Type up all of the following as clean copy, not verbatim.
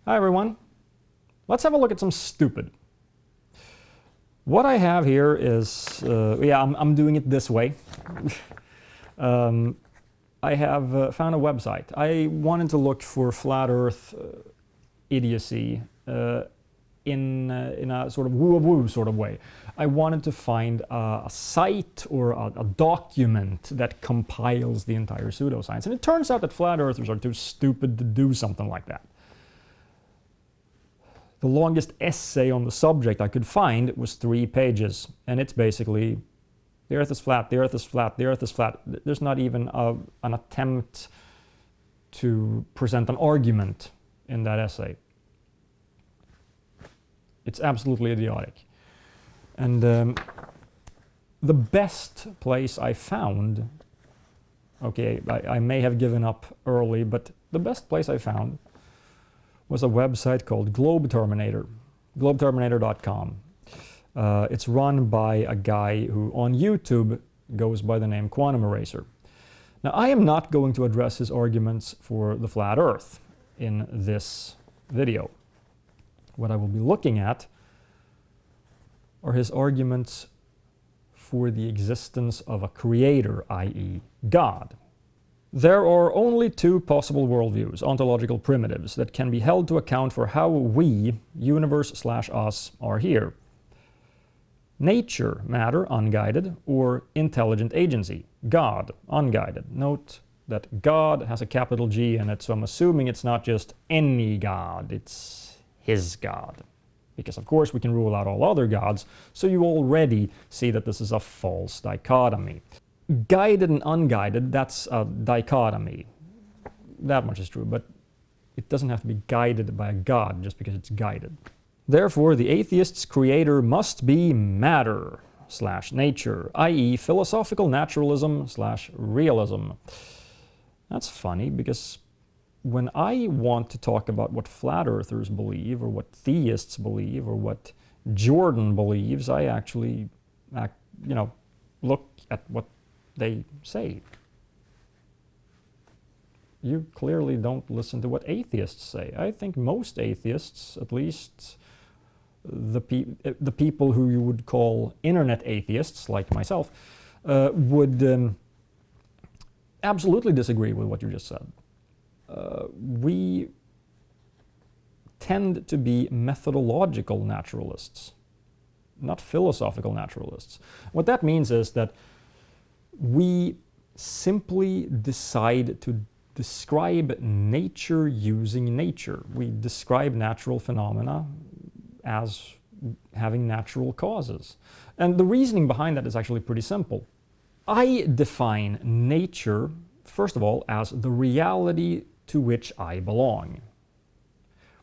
Hi everyone. Let's have a look at some stupid. What I have here is, I'm doing it this way. I have found a website. I wanted to look for flat Earth idiocy in a sort of woo-of-woo sort of way. I wanted to find a site or a document that compiles the entire pseudoscience. And it turns out that flat earthers are too stupid to do something like that. The longest essay on the subject I could find was 3 pages. And it's basically, the earth is flat, the earth is flat, the earth is flat. There's not even an attempt to present an argument in that essay. It's absolutely idiotic. And the best place I found, okay, I may have given up early, but the best place I found was a website called Globeterminator, globeterminator.com. It's run by a guy who on YouTube goes by the name Quantum Eraser. Now, I am not going to address his arguments for the flat Earth in this video. What I will be looking at are his arguments for the existence of a creator, i.e. God. There are only 2 possible worldviews, ontological primitives, that can be held to account for how we, universe/us, are here. Nature, matter, unguided, or intelligent agency, God, unguided. Note that God has a capital G in it, so I'm assuming it's not just any God, it's his God. Because of course we can rule out all other gods, so you already see that this is a false dichotomy. Guided and unguided, that's a dichotomy. That much is true, but it doesn't have to be guided by a god just because it's guided. Therefore, the atheist's creator must be matter/nature, i.e. philosophical naturalism/realism. That's funny because when I want to talk about what flat earthers believe or what theists believe or what Jordan believes, I actually look at what they say. You clearly don't listen to what atheists say. I think most atheists, at least the people who you would call internet atheists, like myself, would absolutely disagree with what you just said. We tend to be methodological naturalists, not philosophical naturalists. What that means is that we simply decide to describe nature using nature. We describe natural phenomena as having natural causes. And the reasoning behind that is actually pretty simple. I define nature, first of all, as the reality to which I belong.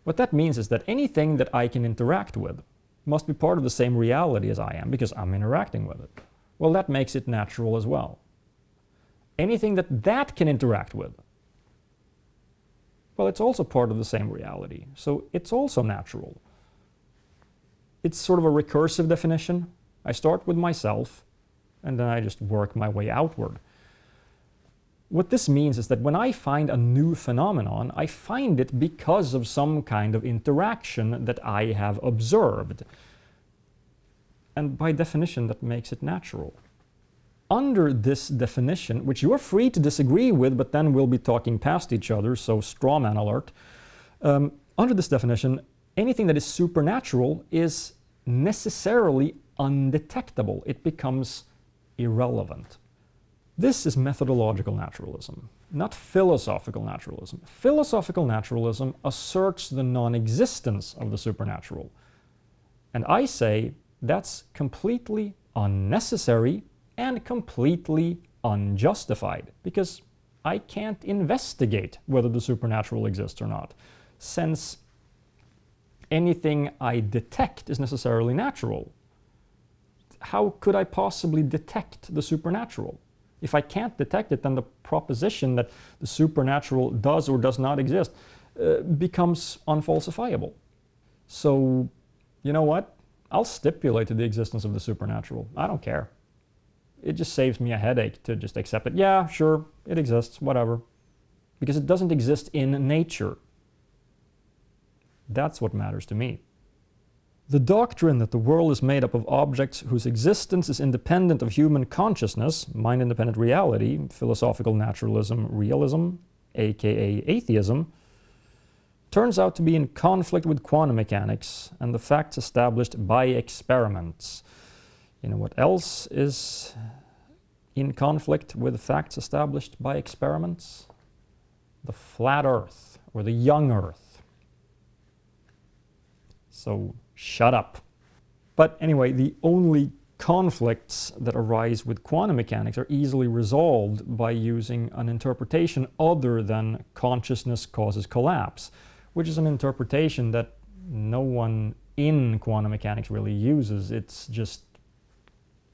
What that means is that anything that I can interact with must be part of the same reality as I am because I'm interacting with it. Well, that makes it natural as well. Anything that can interact with, well, it's also part of the same reality, so it's also natural. It's sort of a recursive definition. I start with myself, and then I just work my way outward. What this means is that when I find a new phenomenon, I find it because of some kind of interaction that I have observed. And by definition, that makes it natural. Under this definition, which you are free to disagree with, but then we'll be talking past each other, so straw man alert. Under this definition, anything that is supernatural is necessarily undetectable. It becomes irrelevant. This is methodological naturalism, not philosophical naturalism. Philosophical naturalism asserts the non-existence of the supernatural. And I say that's completely unnecessary and completely unjustified, because I can't investigate whether the supernatural exists or not, since anything I detect is necessarily natural. How could I possibly detect the supernatural? If I can't detect it, then the proposition that the supernatural does or does not exist becomes unfalsifiable. So, you know what? I'll stipulate to the existence of the supernatural. I don't care. It just saves me a headache to just accept it. Yeah, sure, it exists, whatever. Because it doesn't exist in nature. That's what matters to me. The doctrine that the world is made up of objects whose existence is independent of human consciousness, mind-independent reality, philosophical naturalism, realism, aka atheism, turns out to be in conflict with quantum mechanics and the facts established by experiments. You know what else is in conflict with facts established by experiments? The flat Earth, or the young Earth. So shut up. But anyway, the only conflicts that arise with quantum mechanics are easily resolved by using an interpretation other than consciousness causes collapse, which is an interpretation that no one in quantum mechanics really uses. It's just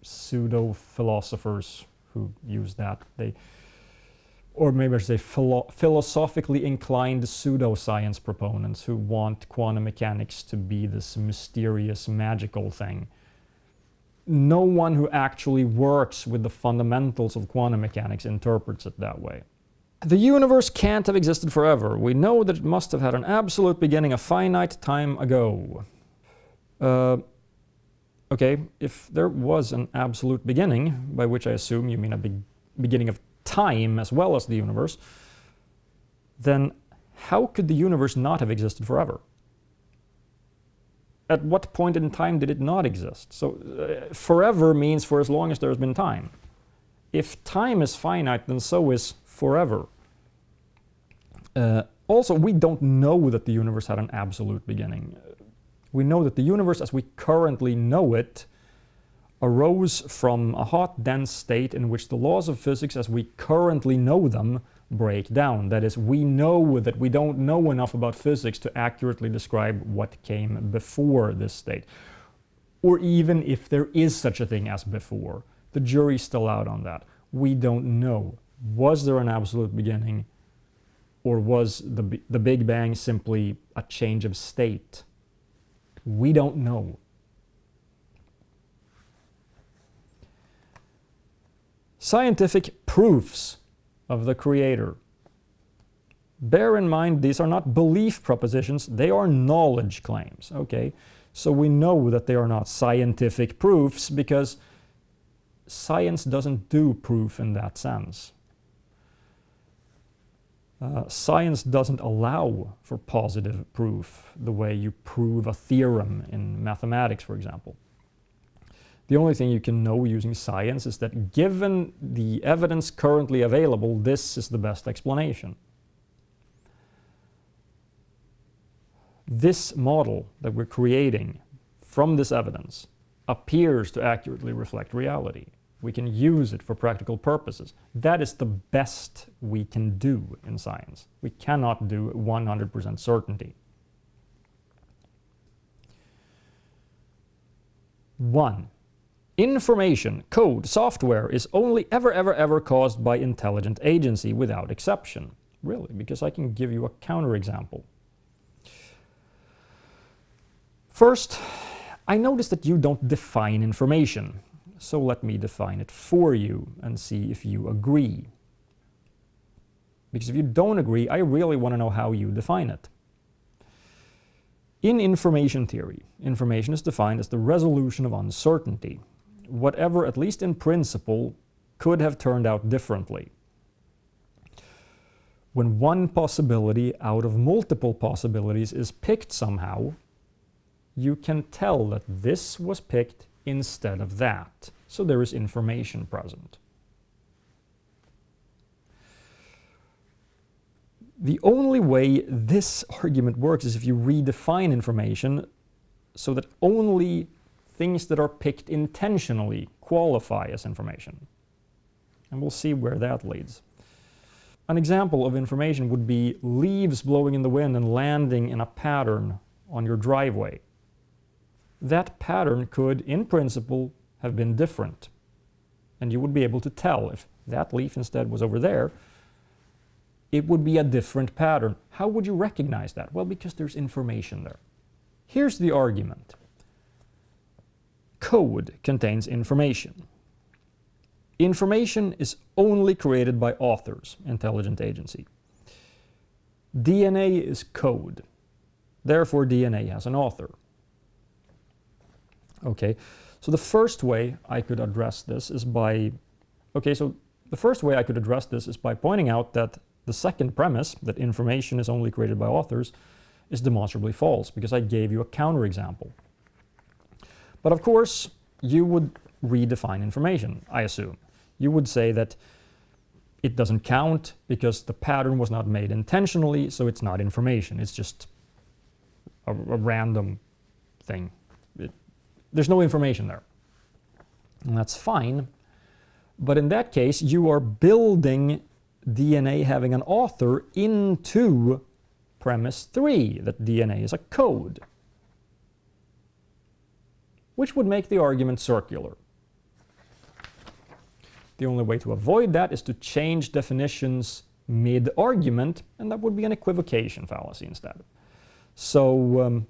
pseudo-philosophers who use that. Or maybe I should say philosophically inclined pseudoscience proponents who want quantum mechanics to be this mysterious, magical thing. No one who actually works with the fundamentals of quantum mechanics interprets it that way. The universe can't have existed forever. We know that it must have had an absolute beginning a finite time ago. Okay, if there was an absolute beginning, by which I assume you mean a beginning of time as well as the universe, then how could the universe not have existed forever? At what point in time did it not exist? So forever means for as long as there has been time. If time is finite, then so is forever. Also, we don't know that the universe had an absolute beginning. We know that the universe as we currently know it arose from a hot, dense state in which the laws of physics as we currently know them break down. That is, we know that we don't know enough about physics to accurately describe what came before this state. Or even if there is such a thing as before. The jury's still out on that. We don't know. Was there an absolute beginning? Or was the Big Bang simply a change of state? We don't know. Scientific proofs of the Creator. Bear in mind, these are not belief propositions, they are knowledge claims, okay? So we know that they are not scientific proofs because science doesn't do proof in that sense. Science doesn't allow for positive proof the way you prove a theorem in mathematics, for example. The only thing you can know using science is that given the evidence currently available, this is the best explanation. This model that we're creating from this evidence appears to accurately reflect reality. We can use it for practical purposes. That is the best we can do in science. We cannot do 100% certainty. 1. Information, code, software is only ever caused by intelligent agency without exception. Really, because I can give you a counterexample. First, I notice that you don't define information. So let me define it for you and see if you agree. Because if you don't agree, I really want to know how you define it. In information theory, information is defined as the resolution of uncertainty. Whatever, at least in principle, could have turned out differently. When one possibility out of multiple possibilities is picked somehow, you can tell that this was picked instead of that. So there is information present. The only way this argument works is if you redefine information so that only things that are picked intentionally qualify as information. And we'll see where that leads. An example of information would be leaves blowing in the wind and landing in a pattern on your driveway. That pattern could, in principle, have been different. And you would be able to tell if that leaf instead was over there, it would be a different pattern. How would you recognize that? Well, because there's information there. Here's the argument. Code contains information. Information is only created by authors, intelligent agency. DNA is code. Therefore, DNA has an author. Okay, so the first way I could address this is by pointing out that the second premise, that information is only created by authors, is demonstrably false, because I gave you a counterexample. But of course, you would redefine information, I assume. You would say that it doesn't count because the pattern was not made intentionally, so it's not information. It's just a random thing. There's no information there. And that's fine. But in that case, you are building DNA having an author into premise 3, that DNA is a code, which would make the argument circular. The only way to avoid that is to change definitions mid-argument, and that would be an equivocation fallacy instead. So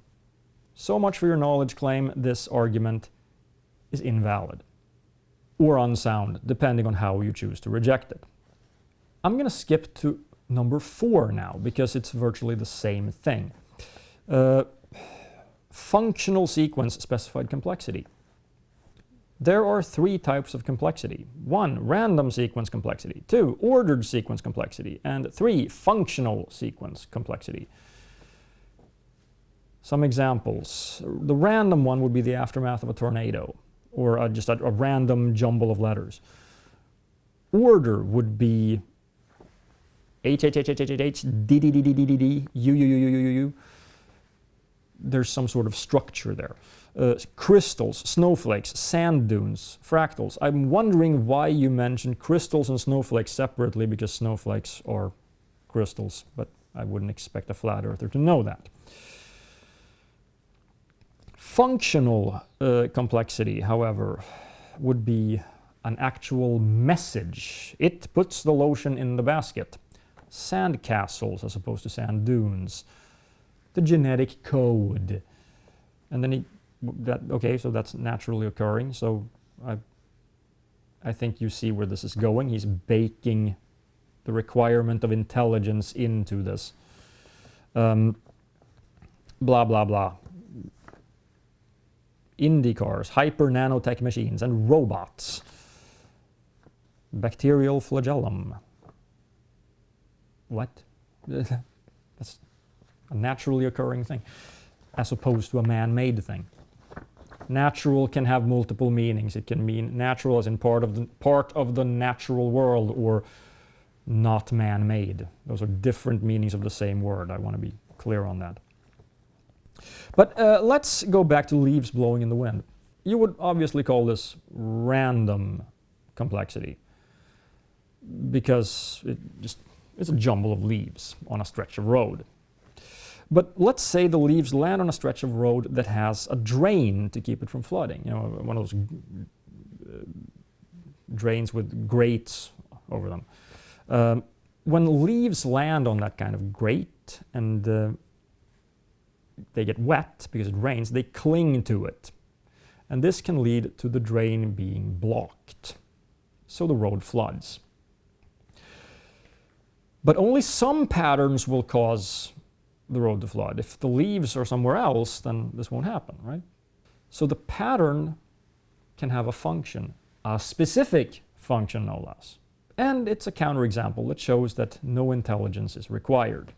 much for your knowledge claim. This argument is invalid or unsound, depending on how you choose to reject it. I'm going to skip to number 4 now, because it's virtually the same thing. Functional sequence specified complexity. There are 3 types of complexity. 1, random sequence complexity. 2, ordered sequence complexity. And 3, functional sequence complexity. Some examples. The random one would be the aftermath of a tornado, or just a random jumble of letters. Order would be H, H, H, H, H, H, H, D, D, D, D, D, D, D, U, U, U, U, U, U. There's some sort of structure there. Crystals, snowflakes, sand dunes, fractals. I'm wondering why you mentioned crystals and snowflakes separately, because snowflakes are crystals, but I wouldn't expect a flat earther to know that. Functional complexity, however, would be an actual message. It puts the lotion in the basket. Sand castles as opposed to sand dunes. The genetic code. And then so that's naturally occurring. So I think you see where this is going. He's baking the requirement of intelligence into this. Blah, blah, blah. Indy cars, hyper nanotech machines, and robots. Bacterial flagellum. What? That's a naturally occurring thing, as opposed to a man-made thing. Natural can have multiple meanings. It can mean natural as in part of the natural world, or not man-made. Those are different meanings of the same word. I want to be clear on that. But let's go back to leaves blowing in the wind. You would obviously call this random complexity, because it's a jumble of leaves on a stretch of road. But let's say the leaves land on a stretch of road that has a drain to keep it from flooding. You know, one of those drains with grates over them. When leaves land on that kind of grate and they get wet because it rains, they cling to it. And this can lead to the drain being blocked. So the road floods. But only some patterns will cause the road to flood. If the leaves are somewhere else, then this won't happen, right? So the pattern can have a function, a specific function no less. And it's a counterexample that shows that no intelligence is required.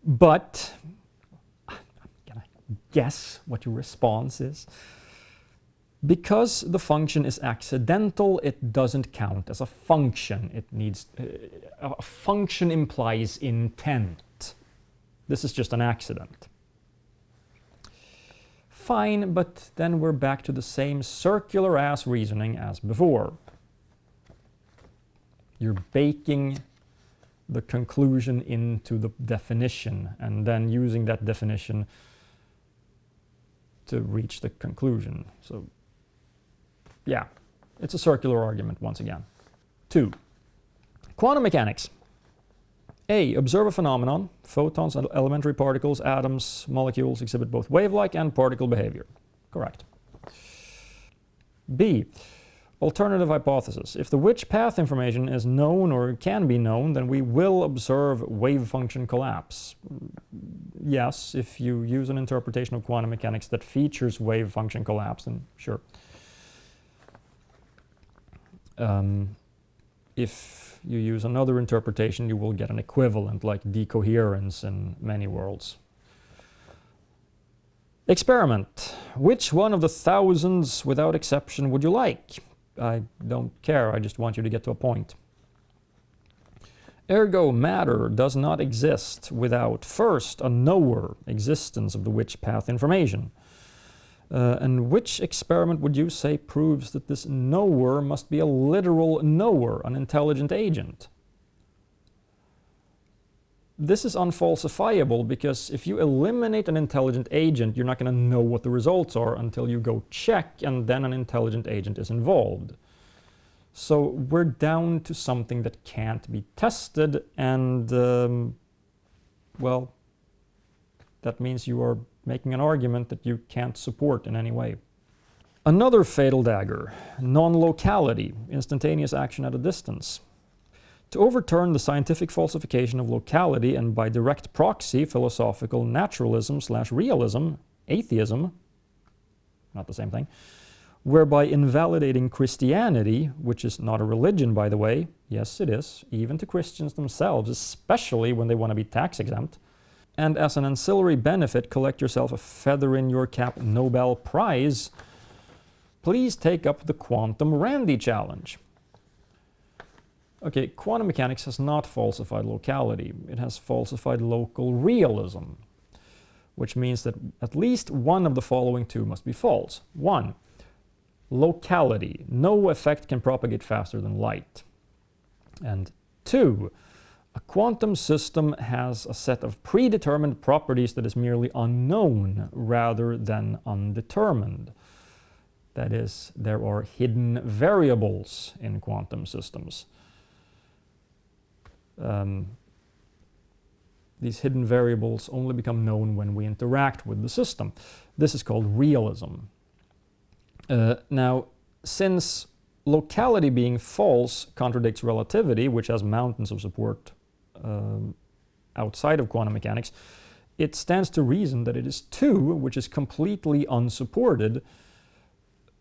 But I'm gonna guess what your response is. Because the function is accidental, it doesn't count as a function. It needs a function implies intent. This is just an accident. Fine, but then we're back to the same circular ass reasoning as before. You're baking the conclusion into the definition and then using that definition to reach the conclusion. So yeah, it's a circular argument once again. 2. Quantum mechanics. A. Observe a phenomenon. Photons, elementary particles, atoms, molecules exhibit both wave-like and particle behavior. Correct. B. Alternative hypothesis. If the which path information is known or can be known, then we will observe wave function collapse. yes, if you use an interpretation of quantum mechanics that features wave function collapse, then sure. If you use another interpretation, you will get an equivalent like decoherence in many worlds. Experiment. Which one of the thousands without exception would you like? I don't care, I just want you to get to a point. Ergo, matter does not exist without, first, a knower, existence of the which path information. And which experiment would you say proves that this knower must be a literal knower, an intelligent agent? This is unfalsifiable because if you eliminate an intelligent agent, you're not going to know what the results are until you go check and then an intelligent agent is involved. So we're down to something that can't be tested, and well, that means you are making an argument that you can't support in any way. Another fatal dagger, non-locality, instantaneous action at a distance. To overturn the scientific falsification of locality and by direct proxy philosophical naturalism/realism, atheism, not the same thing, whereby invalidating Christianity, which is not a religion by the way, yes it is, even to Christians themselves, especially when they want to be tax exempt, and as an ancillary benefit collect yourself a feather in your cap Nobel Prize, please take up the Quantum Randy Challenge. Okay, quantum mechanics has not falsified locality, it has falsified local realism, which means that at least one of the following two must be false. 1. Locality. No effect can propagate faster than light. And 2. A quantum system has a set of predetermined properties that is merely unknown rather than undetermined. That is, there are hidden variables in quantum systems. These hidden variables only become known when we interact with the system. This is called realism. Now, since locality being false contradicts relativity, which has mountains of support outside of quantum mechanics, it stands to reason that it is 2, which is completely unsupported,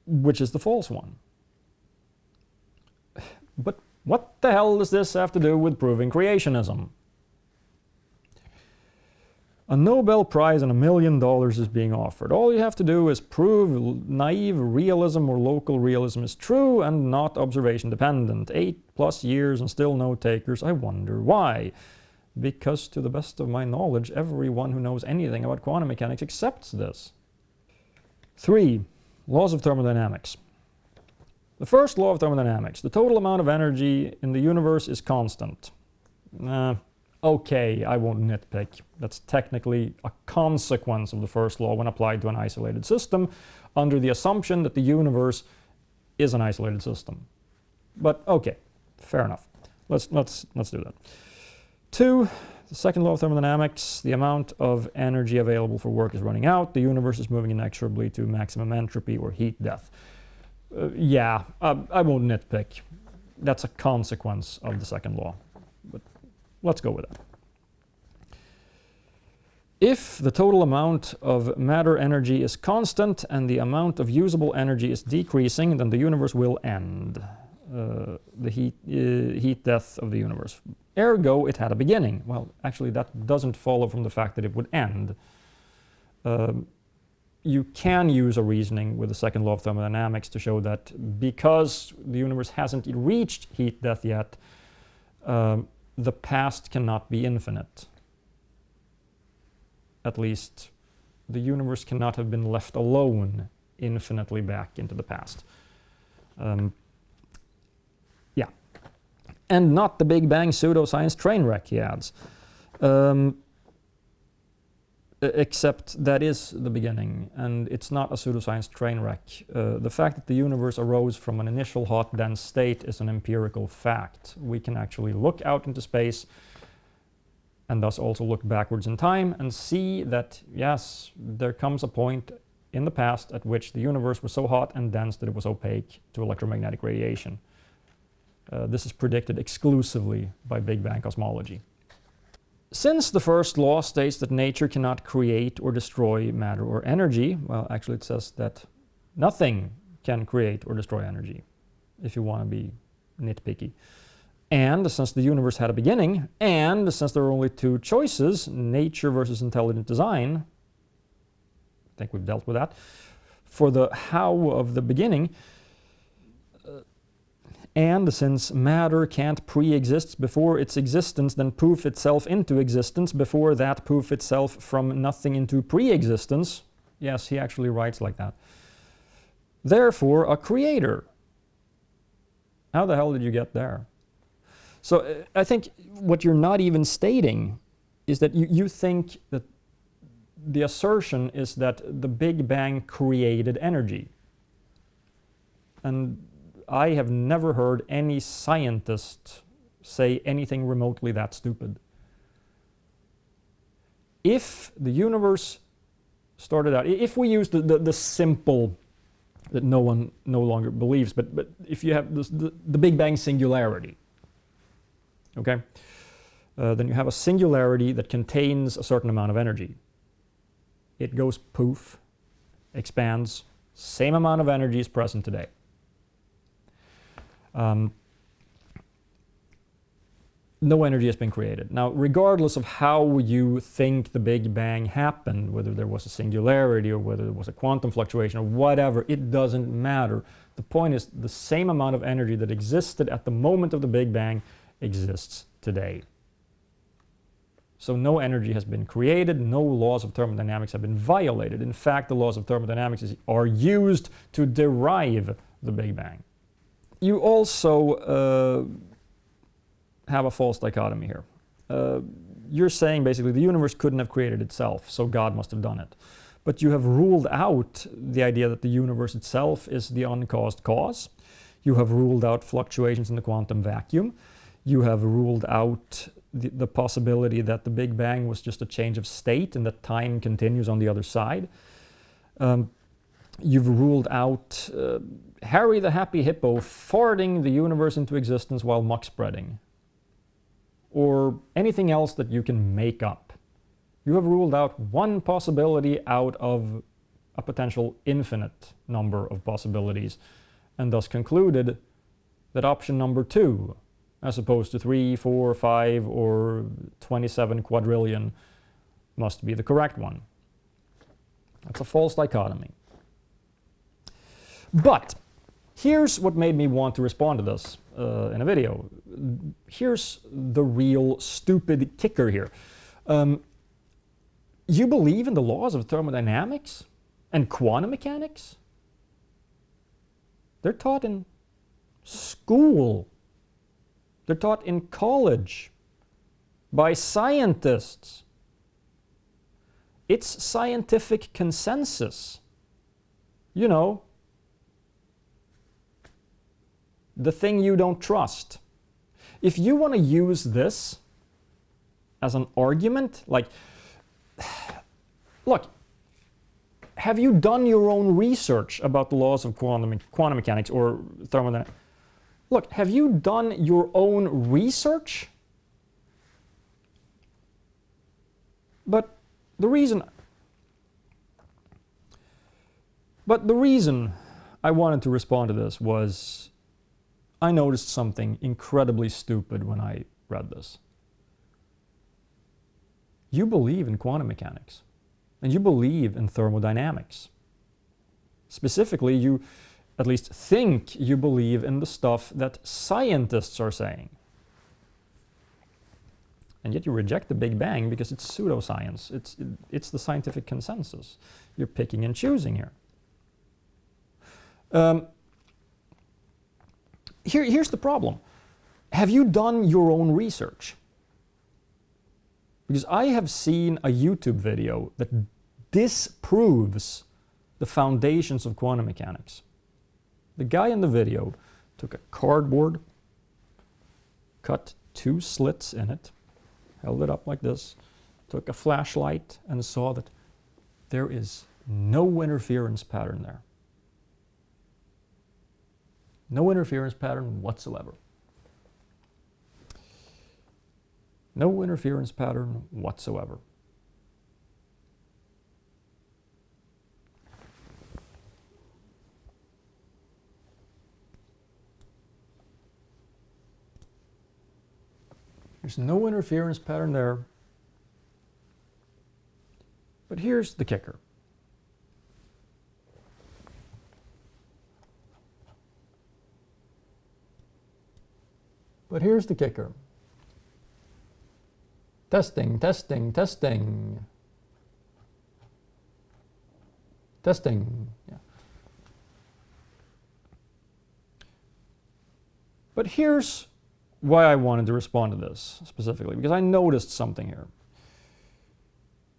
which is the false one. But what the hell does this have to do with proving creationism? A Nobel Prize and $1 million is being offered. All you have to do is prove naive realism or local realism is true and not observation dependent. 8+ years and still no takers. I wonder why. Because to the best of my knowledge, everyone who knows anything about quantum mechanics accepts this. 3. Laws of thermodynamics. The first law of thermodynamics, the total amount of energy in the universe is constant. Okay, I won't nitpick. That's technically a consequence of the first law when applied to an isolated system, under the assumption that the universe is an isolated system. But okay, fair enough. Let's do that. 2, the second law of thermodynamics, the amount of energy available for work is running out. The universe is moving inexorably to maximum entropy or heat death. I won't nitpick. That's a consequence of the second law. But let's go with that. If the total amount of matter energy is constant and the amount of usable energy is decreasing, then the universe will end. The heat death of the universe. Ergo, it had a beginning. Well, actually, that doesn't follow from the fact that it would end. You can use a reasoning with the second law of thermodynamics to show that because the universe hasn't reached heat death yet, the past cannot be infinite. At least, the universe cannot have been left alone infinitely back into the past. And not the Big Bang pseudoscience train wreck, he adds. Except that is the beginning, and it's not a pseudoscience train wreck. The fact that the universe arose from an initial hot, dense state is an empirical fact. We can actually look out into space and thus also look backwards in time and see that, yes, there comes a point in the past at which the universe was so hot and dense that it was opaque to electromagnetic radiation. This is predicted exclusively by Big Bang cosmology. Since the first law states that nature cannot create or destroy matter or energy, well, actually it says that nothing can create or destroy energy, if you want to be nitpicky. And since the universe had a beginning, and since there are only two choices, nature versus intelligent design, I think we've dealt with that, for the how of the beginning, and since matter can't pre-exist before its existence, then poof itself into existence before that poof itself from nothing into pre-existence. Yes, he actually writes like that. Therefore, a creator. How the hell did you get there? So I think what you're not even stating is that you think that the assertion is that the Big Bang created energy. And I have never heard any scientist say anything remotely that stupid. If the universe started out, if we use the simple that no one no longer believes, but if you have the Big Bang singularity, okay, then you have a singularity that contains a certain amount of energy. It goes poof, expands, same amount of energy is present today. No energy has been created. Now, regardless of how you think the Big Bang happened, whether there was a singularity or whether there was a quantum fluctuation or whatever, it doesn't matter. The point is the same amount of energy that existed at the moment of the Big Bang exists today. So no energy has been created, no laws of thermodynamics have been violated. In fact, the laws of thermodynamics are used to derive the Big Bang. You also have a false dichotomy here. You're saying basically the universe couldn't have created itself, so God must have done it. But you have ruled out the idea that the universe itself is the uncaused cause. You have ruled out fluctuations in the quantum vacuum. You have ruled out the possibility that the Big Bang was just a change of state and that time continues on the other side. You've ruled out Harry the Happy Hippo farting the universe into existence while muck spreading, or anything else that you can make up. You have ruled out one possibility out of a potential infinite number of possibilities, and thus concluded that option number 2, as opposed to 3, 4, 5, or 27 quadrillion, must be the correct one. That's a false dichotomy. But here's what made me want to respond to this in a video. Here's the real stupid kicker here. You believe in the laws of thermodynamics and quantum mechanics? They're taught in school. They're taught in college by scientists. It's scientific consensus. You know, the thing you don't trust. If you want to use this as an argument, like, look, have you done your own research about the laws of quantum mechanics or thermodynamics? Look, have you done your own research? But the reason I wanted to respond to this was I noticed something incredibly stupid when I read this. You believe in quantum mechanics, and you believe in thermodynamics. Specifically, you at least think you believe in the stuff that scientists are saying. And yet you reject the Big Bang because it's pseudoscience. It's the scientific consensus. You're picking and choosing here. Here's the problem. Have you done your own research? Because I have seen a YouTube video that disproves the foundations of quantum mechanics. The guy in the video took a cardboard, cut 2 slits in it, held it up like this, took a flashlight and saw that there is no interference pattern there. No interference pattern whatsoever. No interference pattern whatsoever. There's no interference pattern there. But here's the kicker. But here's the kicker. Testing, testing, testing. Testing. Yeah. But here's why I wanted to respond to this specifically, because I noticed something here.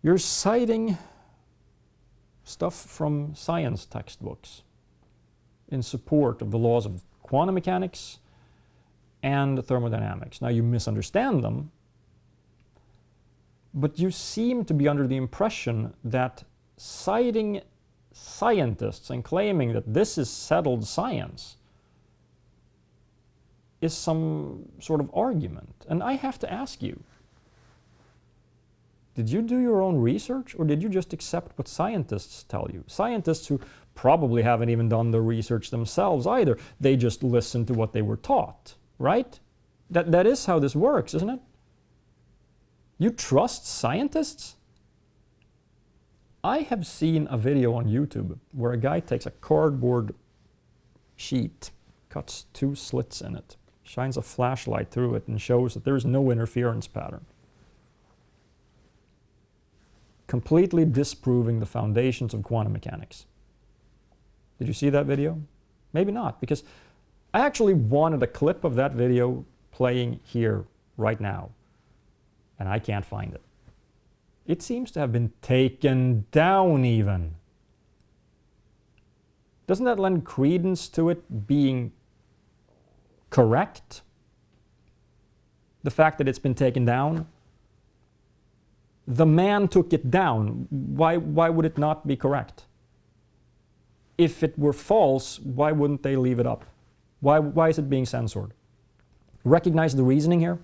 You're citing stuff from science textbooks in support of the laws of quantum mechanics and thermodynamics. Now, you misunderstand them, but you seem to be under the impression that citing scientists and claiming that this is settled science is some sort of argument. And I have to ask you, did you do your own research, or did you just accept what scientists tell you? Scientists who probably haven't even done the research themselves either. They just listened to what they were taught, right? That is how this works, isn't it? You trust scientists? I have seen a video on YouTube where a guy takes a cardboard sheet, cuts 2 slits in it, shines a flashlight through it, and shows that there is no interference pattern, completely disproving the foundations of quantum mechanics. Did you see that video? Maybe not, because I actually wanted a clip of that video playing here right now, and I can't find it. It seems to have been taken down even. Doesn't that lend credence to it being correct? The fact that it's been taken down? The man took it down. Why would it not be correct? If it were false, why wouldn't they leave it up? Why is it being censored? Recognize the reasoning here?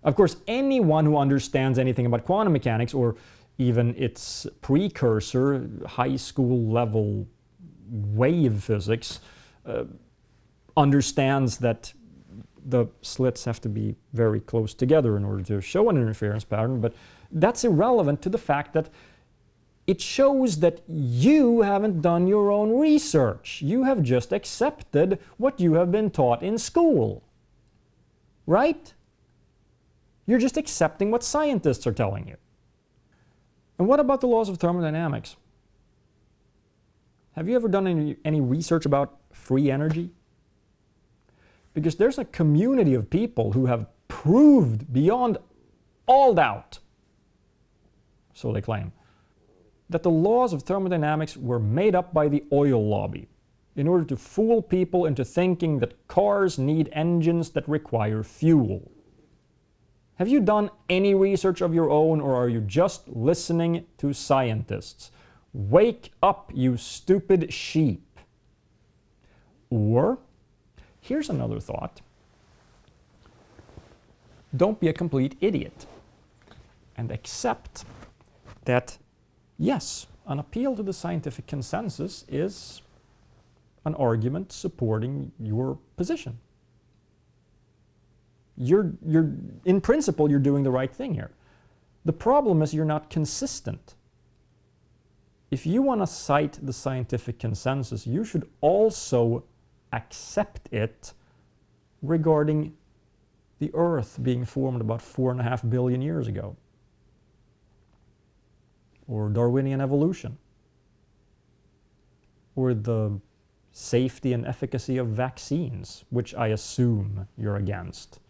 Of course, anyone who understands anything about quantum mechanics, or even its precursor, high school level wave physics, understands that the slits have to be very close together in order to show an interference pattern, but that's irrelevant to the fact that it shows that you haven't done your own research. You have just accepted what you have been taught in school, right? You're just accepting what scientists are telling you. And what about the laws of thermodynamics? Have you ever done any research about free energy? Because there's a community of people who have proved beyond all doubt, so they claim, that the laws of thermodynamics were made up by the oil lobby in order to fool people into thinking that cars need engines that require fuel. Have you done any research of your own, or are you just listening to scientists? Wake up, you stupid sheep. Or, here's another thought. Don't be a complete idiot and accept that, yes, an appeal to the scientific consensus is an argument supporting your position. In principle, you're doing the right thing here. The problem is you're not consistent. If you want to cite the scientific consensus, you should also accept it regarding the Earth being formed about 4.5 billion years ago, or Darwinian evolution, or the safety and efficacy of vaccines, which I assume you're against.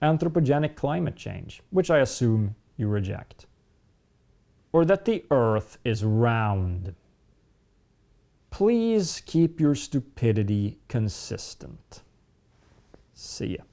Anthropogenic climate change, which I assume you reject. Or that the Earth is round. Please keep your stupidity consistent. See ya.